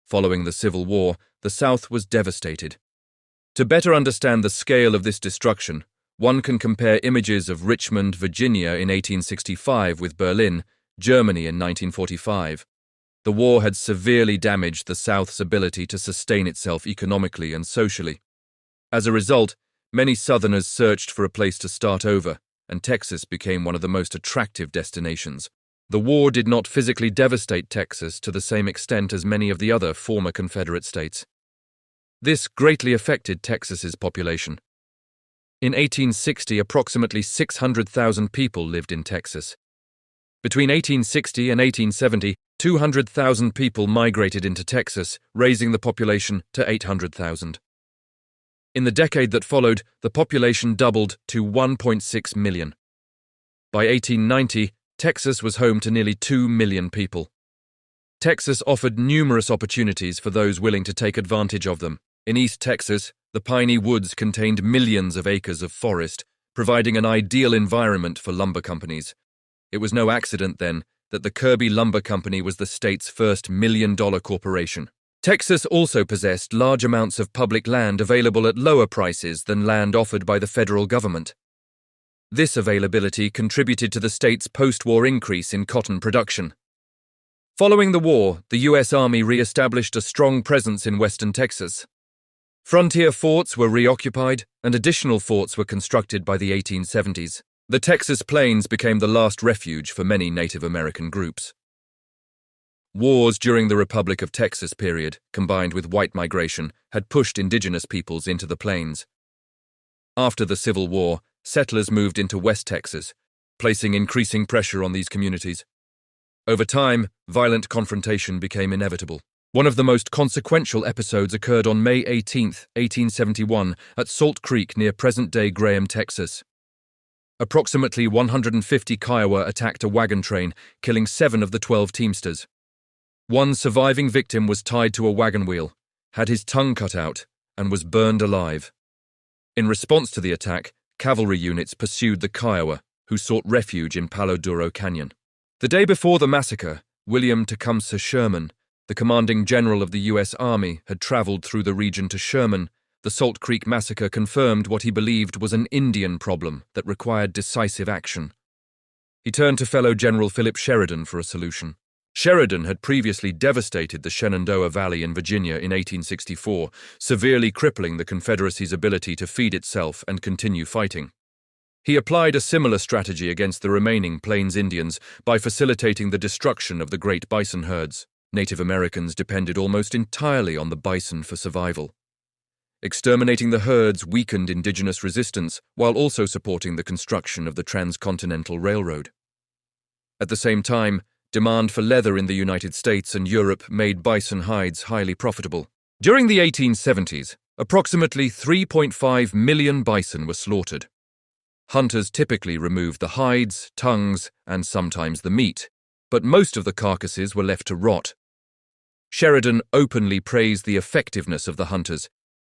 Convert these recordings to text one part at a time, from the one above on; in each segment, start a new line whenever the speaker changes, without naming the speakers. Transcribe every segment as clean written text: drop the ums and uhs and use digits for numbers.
Following the Civil War, the South was devastated. To better understand the scale of this destruction, one can compare images of Richmond, Virginia in 1865 with Berlin, Germany in 1945. The war had severely damaged the South's ability to sustain itself economically and socially. As a result, many Southerners searched for a place to start over, and Texas became one of the most attractive destinations. The war did not physically devastate Texas to the same extent as many of the other former Confederate states. This greatly affected Texas's population. In 1860, approximately 600,000 people lived in Texas. Between 1860 and 1870, 200,000 people migrated into Texas, raising the population to 800,000. In the decade that followed, the population doubled to 1.6 million. By 1890, Texas was home to nearly 2 million people. Texas offered numerous opportunities for those willing to take advantage of them. In East Texas, the piney woods contained millions of acres of forest, providing an ideal environment for lumber companies. It was no accident, then, that the Kirby Lumber Company was the state's first million-dollar corporation. Texas also possessed large amounts of public land available at lower prices than land offered by the federal government. This availability contributed to the state's post-war increase in cotton production. Following the war, the U.S. Army re-established a strong presence in western Texas. Frontier forts were reoccupied, and additional forts were constructed by the 1870s. The Texas Plains became the last refuge for many Native American groups. Wars during the Republic of Texas period, combined with white migration, had pushed indigenous peoples into the plains. After the Civil War, settlers moved into West Texas, placing increasing pressure on these communities. Over time, violent confrontation became inevitable. One of the most consequential episodes occurred on May 18, 1871, at Salt Creek near present-day Graham, Texas. Approximately 150 Kiowa attacked a wagon train, killing 7 of the 12 teamsters. One surviving victim was tied to a wagon wheel, had his tongue cut out, and was burned alive. In response to the attack, cavalry units pursued the Kiowa, who sought refuge in Palo Duro Canyon. The day before the massacre, William Tecumseh Sherman, the commanding general of the U.S. Army, had traveled through the region to Sherman. The Salt Creek massacre confirmed what he believed was an Indian problem that required decisive action. He turned to fellow General Philip Sheridan for a solution. Sheridan had previously devastated the Shenandoah Valley in Virginia in 1864, severely crippling the Confederacy's ability to feed itself and continue fighting. He applied a similar strategy against the remaining Plains Indians by facilitating the destruction of the great bison herds. Native Americans depended almost entirely on the bison for survival. Exterminating the herds weakened indigenous resistance while also supporting the construction of the Transcontinental Railroad. At the same time, demand for leather in the United States and Europe made bison hides highly profitable. During the 1870s, approximately 3.5 million bison were slaughtered. Hunters typically removed the hides, tongues, and sometimes the meat, but most of the carcasses were left to rot. Sheridan openly praised the effectiveness of the hunters,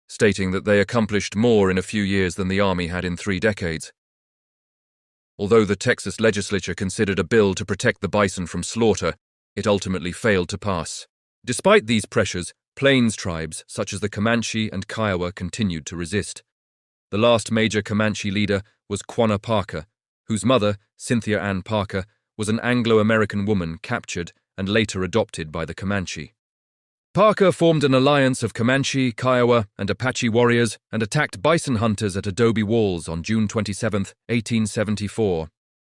stating that they accomplished more in a few years than the Army had in 3 decades. Although the Texas legislature considered a bill to protect the bison from slaughter, it ultimately failed to pass. Despite these pressures, Plains tribes such as the Comanche and Kiowa continued to resist. The last major Comanche leader was Quanah Parker, whose mother, Cynthia Ann Parker, was an Anglo-American woman captured and later adopted by the Comanche. Parker formed an alliance of Comanche, Kiowa, and Apache warriors and attacked bison hunters at Adobe Walls on June 27, 1874.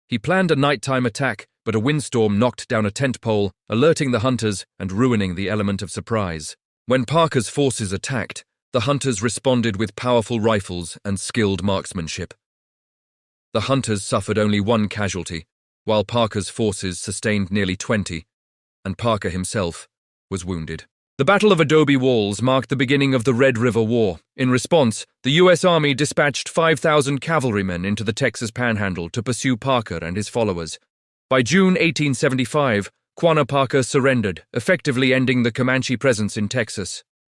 He planned a nighttime attack, but a windstorm knocked down a tent pole, alerting the hunters and ruining the element of surprise. When Parker's forces attacked, the hunters responded with powerful rifles and skilled marksmanship. The hunters suffered only 1 casualty, while Parker's forces sustained nearly 20, and Parker himself was wounded. The Battle of Adobe Walls marked the beginning of the Red River War. In response, the U.S. Army dispatched 5,000 cavalrymen into the Texas Panhandle to pursue Parker and his followers. By June 1875, Quanah Parker surrendered, effectively ending the Comanche presence in Texas.